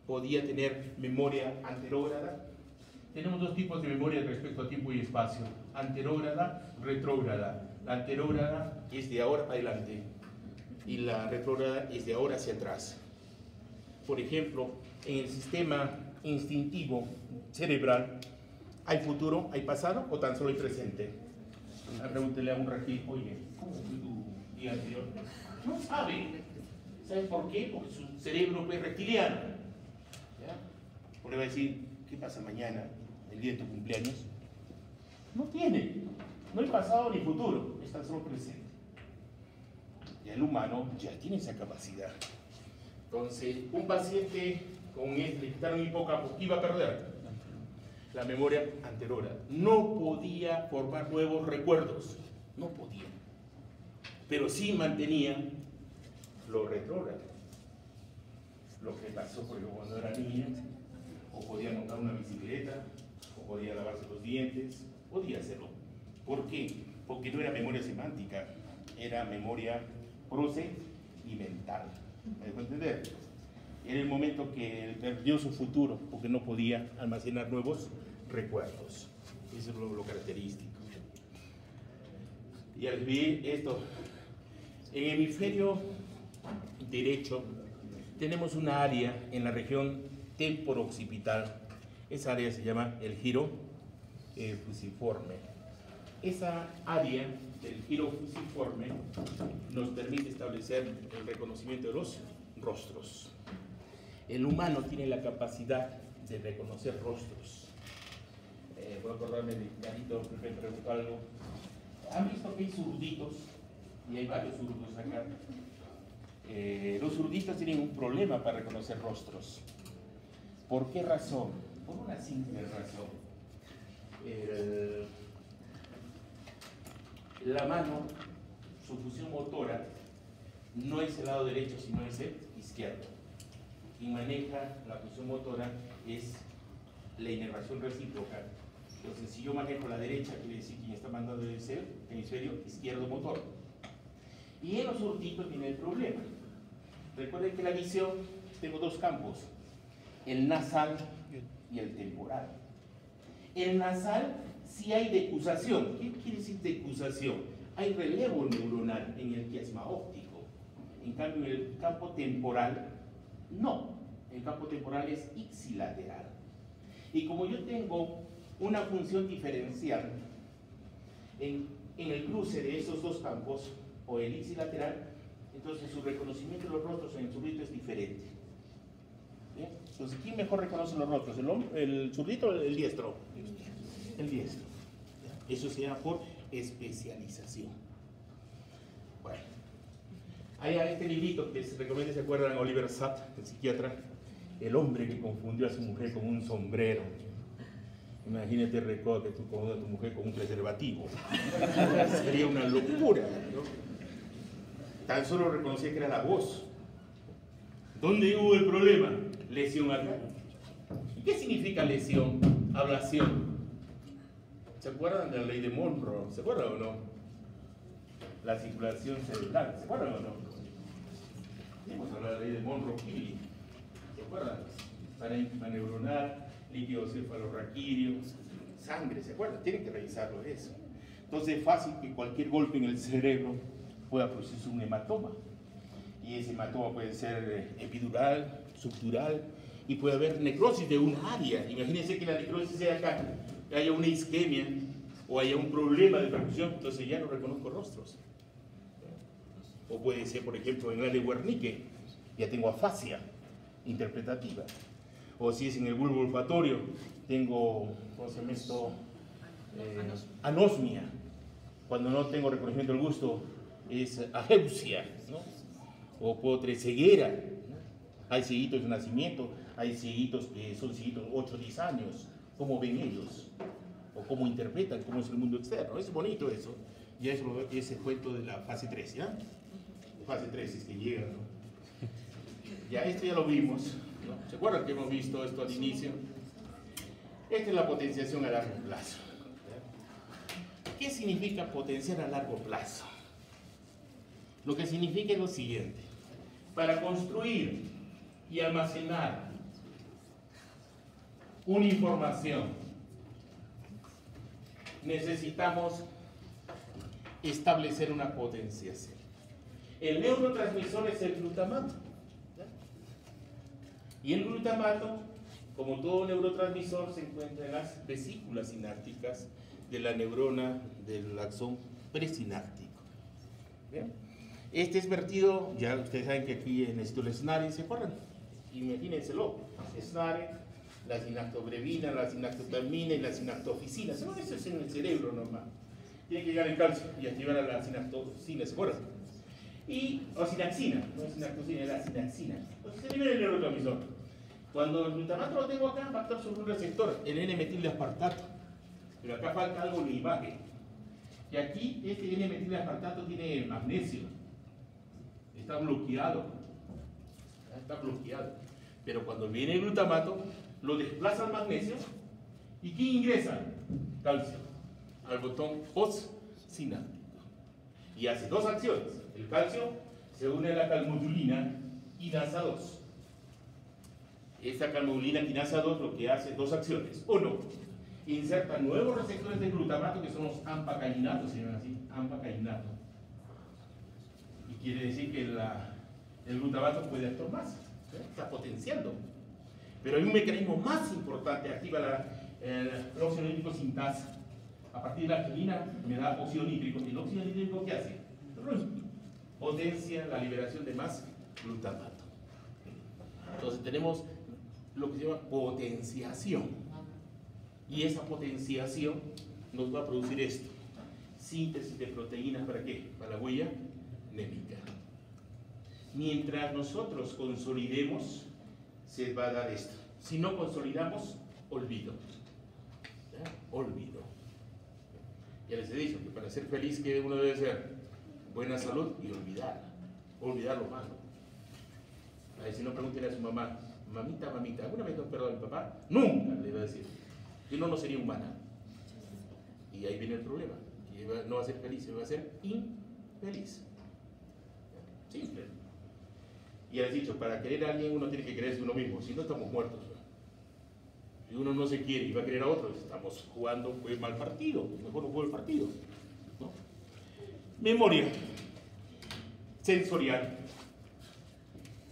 podía tener memoria anterógrada. Tenemos dos tipos de memoria respecto a tiempo y espacio: anterógrada, retrógrada. La anterógrada es de ahora para adelante y la retrógrada es de ahora hacia atrás. Por ejemplo, en el sistema instintivo cerebral, ¿hay futuro, hay pasado o tan solo hay presente? Pregúntele a un raquí, oye, ¿cómo fue tu día anterior? No sabe. ¿Saben por qué? Porque su cerebro es reptiliano. ¿Ya? O le va a decir, ¿qué pasa mañana, el día de tu cumpleaños? No tiene. No hay pasado ni futuro, es tan solo presente. Y el humano ya tiene esa capacidad. Entonces, un paciente con este le quitaron hipocampo, iba a perder la memoria anterior. No podía formar nuevos recuerdos, no podía. Pero sí mantenía lo retrógrado. Lo que pasó por ejemplo cuando era niña, o podía montar una bicicleta, o podía lavarse los dientes, podía hacerlo. ¿Por qué? Porque no era memoria semántica, era memoria procedimental. ¿Me dejo entender? Era el momento que él perdió su futuro porque no podía almacenar nuevos recuerdos. Eso es lo característico. Y al ver esto, en el hemisferio derecho tenemos una área en la región temporo-occipital. Esa área se llama el giro fusiforme. Esa área del giro fusiforme nos permite establecer el reconocimiento de los rostros. El humano tiene la capacidad de reconocer rostros. Voy a acordarme de Carito, que me preguntó algo. ¿Han visto que hay zurditos? Y hay varios zurdos acá. Los zurditos tienen un problema para reconocer rostros. ¿Por qué razón? Por una simple razón. La mano, su función motora, no es el lado derecho, sino es el izquierdo. Quien maneja la función motora es la inervación recíproca. Entonces, si yo manejo la derecha, quiere decir quien está mandando debe ser el hemisferio izquierdo motor. Y en los zurditos viene el problema. Recuerden que la visión, tengo dos campos, el nasal y el temporal. El nasal sí hay decusación. ¿Qué quiere decir decusación? Hay relevo neuronal en el quiasma óptico. En cambio, en el campo temporal, no. El campo temporal es ipsilateral. Y como yo tengo una función diferencial en el cruce de esos dos campos, o el ipsilateral, entonces su reconocimiento de los rostros en el zurdito es diferente. ¿Bien? Entonces, ¿quién mejor reconoce los rostros? ¿El zurdito o el diestro? El diestro. Eso se llama por especialización. Bueno, hay este librito que se recomienda, ¿se acuerdan? Oliver Satt, el psiquiatra, el hombre que confundió a su mujer con un sombrero. Imagínate, recuerda que tú confundas a tu mujer con un preservativo. Sería una locura, ¿no? Tan solo reconocía que era la voz. ¿Dónde hubo el problema? Lesión acá. ¿Y qué significa lesión? Ablación. ¿Se acuerdan de la ley de Monroe? ¿Se acuerdan o no? La circulación cerebral. ¿Se acuerdan o no? Hemos hablado de la ley de Monroe-Killy. ¿Se acuerdan? Parénquima neuronal, líquido cefalorraquídeo, sangre. ¿Se acuerdan? Tienen que revisarlo eso. Entonces es fácil que cualquier golpe en el cerebro pueda producirse un hematoma. Y ese hematoma puede ser epidural, subdural, y puede haber necrosis de un área. Imagínense que la necrosis sea acá, que haya una isquemia o haya un problema de percusión, entonces ya no reconozco rostros. O puede ser, por ejemplo, en la de Wernicke, ya tengo afasia interpretativa. O si es en el bulbo olfatorio, tengo, ¿cómo se llama esto? Anosmia. Cuando no tengo reconocimiento del gusto, es ageusia, ¿no? O puedo tener ceguera, ¿no? Hay cieguitos de nacimiento, hay cieguitos que son cieguitos 8 o 10 años. ¿Cómo ven ellos? O cómo interpretan, cómo es el mundo externo. Es bonito eso. Ya es el cuento de la fase 3, ¿ya? Fase 3 es que llega, ¿no? Ya, esto ya lo vimos, ¿no? ¿Se acuerdan que hemos visto esto al inicio? Esta es la potenciación a largo plazo. ¿Qué significa potenciar a largo plazo? Lo que significa es lo siguiente. Para construir y almacenar una información, necesitamos establecer una potenciación. El neurotransmisor es el glutamato. Y el glutamato, como todo neurotransmisor, se encuentra en las vesículas sinápticas de la neurona del axón presináptico. ¿Bien? Este es vertido, ya ustedes saben que aquí necesito el SNARE, ¿se acuerdan? Imagínenselo, SNARE, la sinaptobrevina, la sinaptopamina y la sinaptoficina. Eso es en el cerebro normal. Tiene que llegar el calcio y activar a la sinaptocina, ¿se acuerdan? Y, o sinaxina, no es sinaptocina, es la sinaxina. Entonces se libera el neurotransmisor. Cuando el glutamato lo tengo acá, va a actuar sobre un receptor, el N-metildeaspartato. Pero acá falta algo en la imagen. Y aquí este N-metildeaspartato tiene magnesio. Está bloqueado. Está bloqueado. Pero cuando viene el glutamato, lo desplaza al magnesio. ¿Y quién ingresa? Calcio. Al botón postsináptico. Y hace dos acciones. El calcio se une a la calmodulina quinasa 2. Esta calmodulina quinasa 2 lo que hace dos acciones. Uno, inserta nuevos receptores de glutamato que son los ampakainatos, se llaman así, ampakainato. Y quiere decir que el glutamato puede actuar más, está potenciando. Pero hay un mecanismo más importante, activa la óxido nítrico sintasa. A partir de la arginina me da óxido nítrico. ¿Y el óxido nítrico qué hace? Potencia la liberación de más glutamato. Entonces tenemos lo que se llama potenciación. Y esa potenciación nos va a producir esto. Síntesis de proteínas, ¿para qué? Para la huella némica. Mientras nosotros consolidemos, se va a dar esto. Si no consolidamos, olvido. ¿Ya? Olvido. Ya les he dicho que para ser feliz, ¿qué uno debe ser? Buena salud y olvidar. Olvidar lo malo. Ahí, si no, pregúntele a su mamá, mamita, mamita, ¿alguna vez no has perdonado a mi papá? Nunca, le va a decir. Si no, no sería humana. Y ahí viene el problema. Que no va a ser feliz, se va a ser infeliz. Simple. Y ya les he dicho, para querer a alguien uno tiene que quererse uno mismo, si no estamos muertos. Si uno no se quiere y va a querer a otro, estamos jugando un mal partido, mejor no juego el partido, ¿no? Memoria sensorial.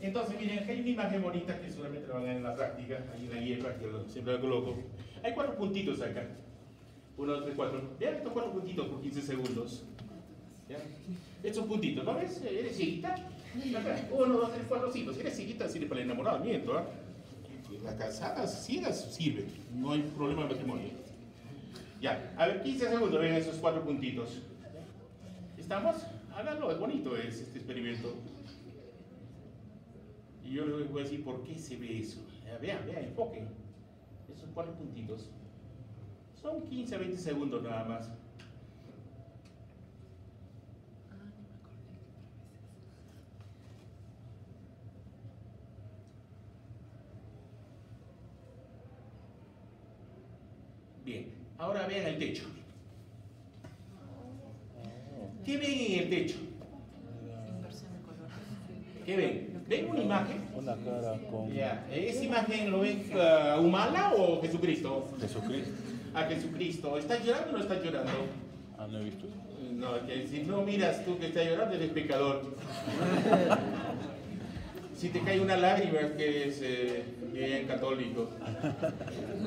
Entonces, miren, aquí hay una imagen bonita que seguramente la van a ver en la práctica, ahí en la guía práctica, siempre la coloco. Hay 4 puntitos acá. 1, 2, 3, 4. Vean estos 4 puntitos por 15 segundos. ¿Ya? Estos puntitos, ¿no ves? ¿Eres cieguita? 1, 2, 3, 4, 5. Si eres cieguita, sirve para el enamoramiento, ¿eh? Las casadas ciegas sirven, no hay problema de matrimonio. Ya, a ver, 15 segundos, ven esos 4 puntitos. ¿Estamos? Háganlo, es bonito este experimento. Y yo les voy a decir por qué se ve eso. Vean, enfoquen. Esos 4 puntitos. Son 15 a 20 segundos nada más. Bien, ahora vean el techo. ¿Qué ven en el techo? ¿Qué ven? ¿Ven una imagen? Una cara con ¿Esa imagen lo ven Humala o Jesucristo? Jesucristo. A Jesucristo. ¿Está llorando o no está llorando? Ah, no he visto. No, que si no miras tú que está llorando, eres pecador. Si te cae una lágrima es que eres bien católico.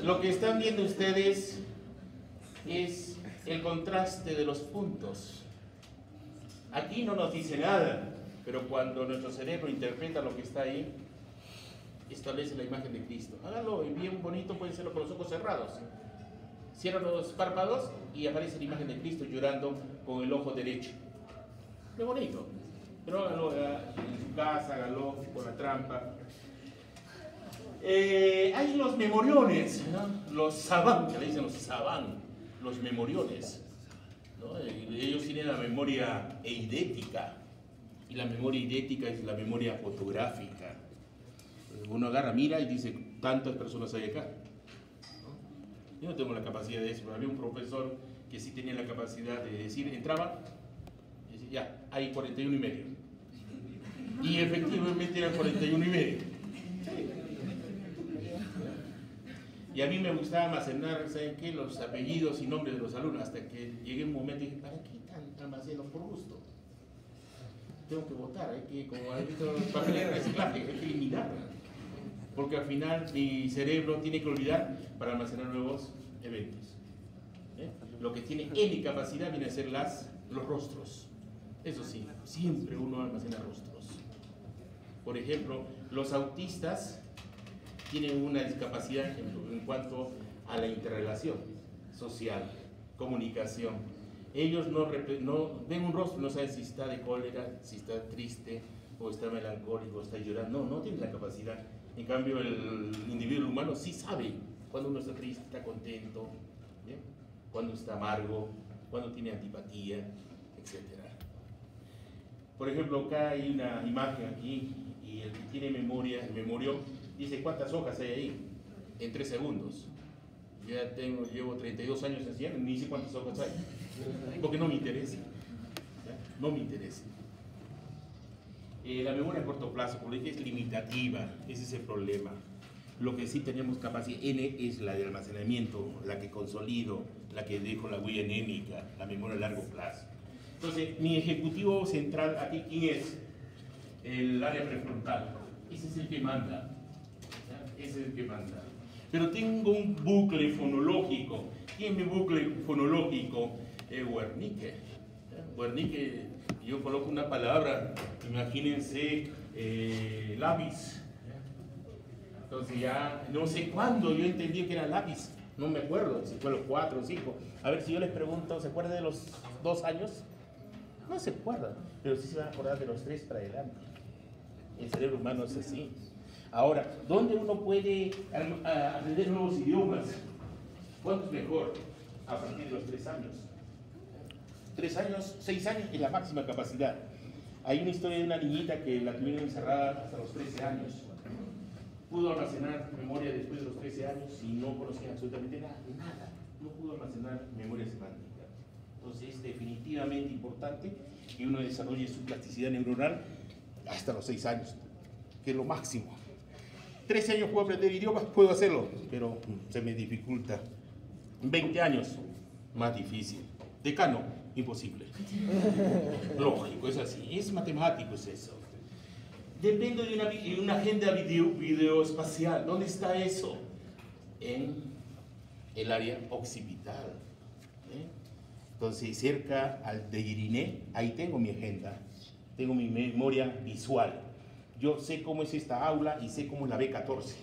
Lo que están viendo ustedes es el contraste de los puntos. Aquí no nos dice nada, pero cuando nuestro cerebro interpreta lo que está ahí, establece la imagen de Cristo. Háganlo, bien bonito, pueden hacerlo con los ojos cerrados. Cierra los párpados y aparece la imagen de Cristo llorando con el ojo derecho. Qué bonito. Pero hágalo en su casa, hágalo con la trampa. Hay los memoriones, ¿no? Los sabán, que le dicen los sabán, los memoriones, ¿no? Ellos tienen la memoria eidética, y la memoria eidética es la memoria fotográfica. Uno agarra, mira y dice, tantas personas hay acá, ¿no? Yo no tengo la capacidad de eso, pero había un profesor que sí tenía la capacidad de decir, entraba, y decía, ya, hay 41 y medio. Y efectivamente eran 41 y medio. Sí. Y a mí me gustaba almacenar, ¿saben qué? Los apellidos y nombres de los alumnos, hasta que llegué un momento y dije, ¿para qué tan almaceno por gusto? Tengo que votar, hay que, como han visto los papeles de reciclaje, hay que eliminarla. Porque al final mi cerebro tiene que olvidar para almacenar nuevos eventos. Lo que tiene N capacidad viene a ser los rostros. Eso sí, siempre uno almacena rostros. Por ejemplo, los autistas tienen una discapacidad en cuanto a la interrelación social, comunicación. Ellos no ven un rostro, no saben si está de cólera, si está triste, o está melancólico, o está llorando. No tienen la capacidad. En cambio, el individuo humano sí sabe cuando uno está triste, está contento, ¿bien? Cuando está amargo, cuando tiene antipatía, etc. Por ejemplo, acá hay una imagen aquí, y el que tiene memoria, el memorio, dice cuántas hojas hay ahí, en 3 segundos. Ya llevo 32 años haciendo, ni sé cuántas hojas hay, porque no me interesa. ¿Ya? No me interesa. La memoria a corto plazo, por ejemplo, es limitativa, ese es el problema. Lo que sí tenemos capacidad, N es la de almacenamiento, la que consolido, la que dejo la huella anémica, la memoria a largo plazo. Entonces, mi ejecutivo central aquí, ¿quién es? El área prefrontal. Ese es el que manda. ¿Ya? Ese es el que manda. Pero tengo un bucle fonológico. ¿Quién es mi bucle fonológico? Wernicke. Wernicke, yo coloco una palabra, imagínense lápiz. Entonces ya no sé cuándo yo entendí que era lápiz. No me acuerdo si fue a los 4 o 5. A ver si yo les pregunto, ¿se acuerdan de los 2 años? No se acuerdan, pero sí se van a acordar de los 3 para adelante. El cerebro humano es así. Ahora, ¿dónde uno puede aprender nuevos idiomas? ¿Cuándo es mejor? A partir de los 3 años. 3 años, 6 años es la máxima capacidad. Hay una historia de una niñita que la tuvieron encerrada hasta los 13 años. Pudo almacenar memoria después de los 13 años y no conocía absolutamente nada. No pudo almacenar memoria semántica. Entonces es definitivamente importante que uno desarrolle su plasticidad neuronal hasta los 6 años, que es lo máximo. 13 años puedo aprender idiomas, puedo hacerlo, pero se me dificulta. 20 años, más difícil. Decano, imposible. Lógico, es así, es matemático, es eso. Depende de una agenda videoespacial. ¿Dónde está eso? En el área occipital. Entonces, cerca de Iriné, ahí tengo mi agenda, tengo mi memoria visual. Yo sé cómo es esta aula y sé cómo es la B14.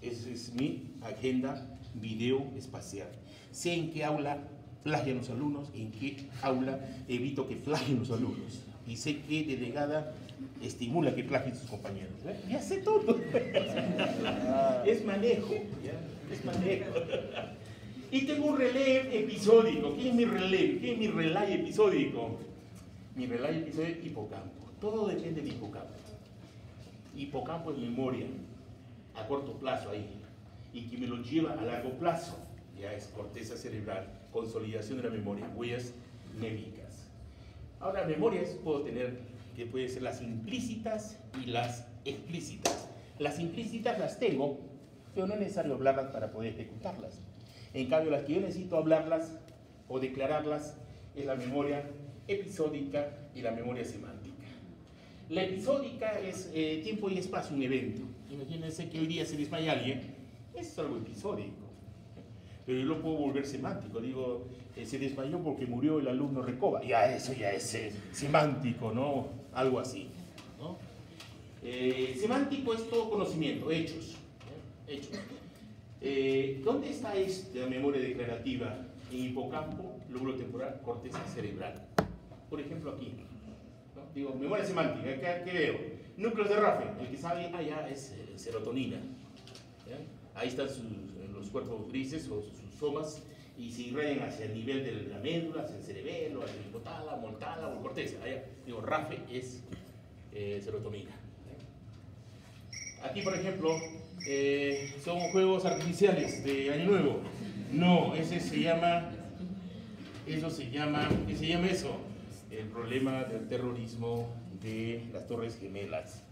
Esa es mi agenda videoespacial. Sé en qué aula plagian los alumnos, en qué aula evito que plagien los alumnos. Y sé qué delegada estimula que plagien sus compañeros. Ya sé todo. Es manejo, ¿ya? Es manejo. Y tengo un relay episódico. ¿Qué es mi relay? ¿Qué es mi relay episódico? Mi relay episódico es hipocampo. Todo depende del hipocampo. Hipocampo es memoria a corto plazo ahí. Y que me lo lleva a largo plazo. Ya es corteza cerebral, consolidación de la memoria, huellas némicas. Ahora, memorias puedo tener, que pueden ser las implícitas y las explícitas. Las implícitas las tengo, pero no es necesario hablarlas para poder ejecutarlas. En cambio, las que yo necesito hablarlas o declararlas es la memoria episódica y la memoria semántica. La episódica es tiempo y espacio, un evento. Imagínense que hoy día se desmaya alguien, eso es algo episódico. Pero yo lo puedo volver semántico, digo, se desmayó porque murió el alumno Recoba. Ya eso ya es semántico, ¿no? Algo así, ¿no? Semántico es todo conocimiento, hechos. Hechos. ¿Dónde está esta memoria declarativa? En hipocampo, lóbulo temporal, corteza cerebral. Por ejemplo, aquí. ¿No? Digo, memoria semántica, ¿qué veo? Núcleos de Rafe, el que sabe, ya es serotonina. ¿Ya? Ahí están los cuerpos grises o sus somas y se irradian hacia el nivel de la médula, hacia el cerebelo, hacia el hipotálamo, el tálamo, corteza. Allá, digo, Rafe es serotonina. Aquí, por ejemplo, son juegos artificiales de Año Nuevo. No, ¿qué se llama eso? El problema del terrorismo de las Torres Gemelas.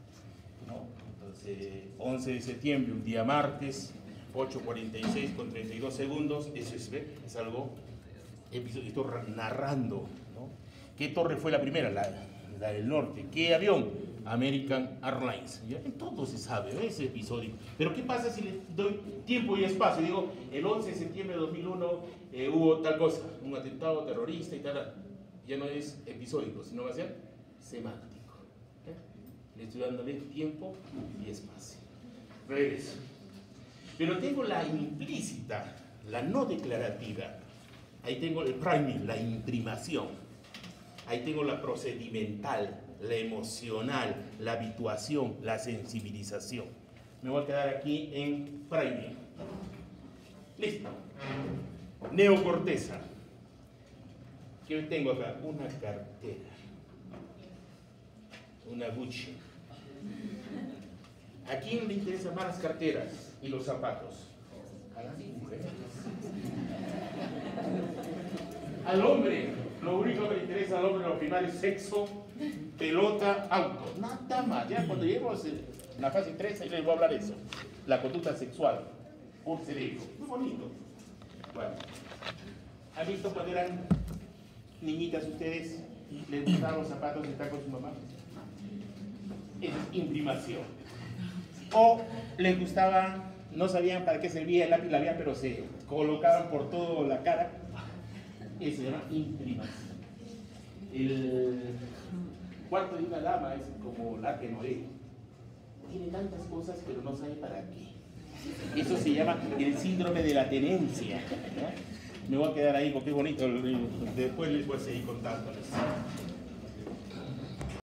¿No? Entonces, 11 de septiembre, un día martes, 8:46 con 32 segundos, eso es algo, estoy narrando, ¿no? ¿Qué torre fue la primera? La del norte. ¿Qué avión? American Airlines. ¿Ya? En todo se sabe, ¿no? Ese episodio. Pero ¿qué pasa si le doy tiempo y espacio? Digo, el 11 de septiembre de 2001 hubo tal cosa, un atentado terrorista y tal. Ya no es episódico, sino va a ser semántico. ¿Ya? Le estoy dándole tiempo y espacio. Regreso. Pero tengo la implícita, la no declarativa. Ahí tengo el priming, la imprimación. Ahí tengo la procedimental, la emocional, la habituación, la sensibilización. Me voy a quedar aquí en priming. Listo. Neocorteza. ¿Qué tengo acá? Una cartera. Una Gucci. ¿A quién le interesan más las carteras y los zapatos? A las mujeres. Al hombre, lo único que le interesa al hombre en lo primario es sexo, pelota, auto. Nada más. Ya cuando lleguemos en la fase 3, ahí les voy a hablar de eso. La conducta sexual. Un cerebro. Muy bonito. Bueno. ¿Han visto cuando eran niñitas ustedes? ¿Les gustaban los zapatos de estar con su mamá? Eso es imprimación. O les gustaba, no sabían para qué servía el lápiz labial, pero se colocaban por toda la cara. Eso se llama imprimación. El cuarto de una dama es como la que Noé. Tiene tantas cosas, pero no sabe para qué. Eso se llama el síndrome de la tenencia. ¿No? Me voy a quedar ahí porque es bonito. Después les voy a seguir contándoles.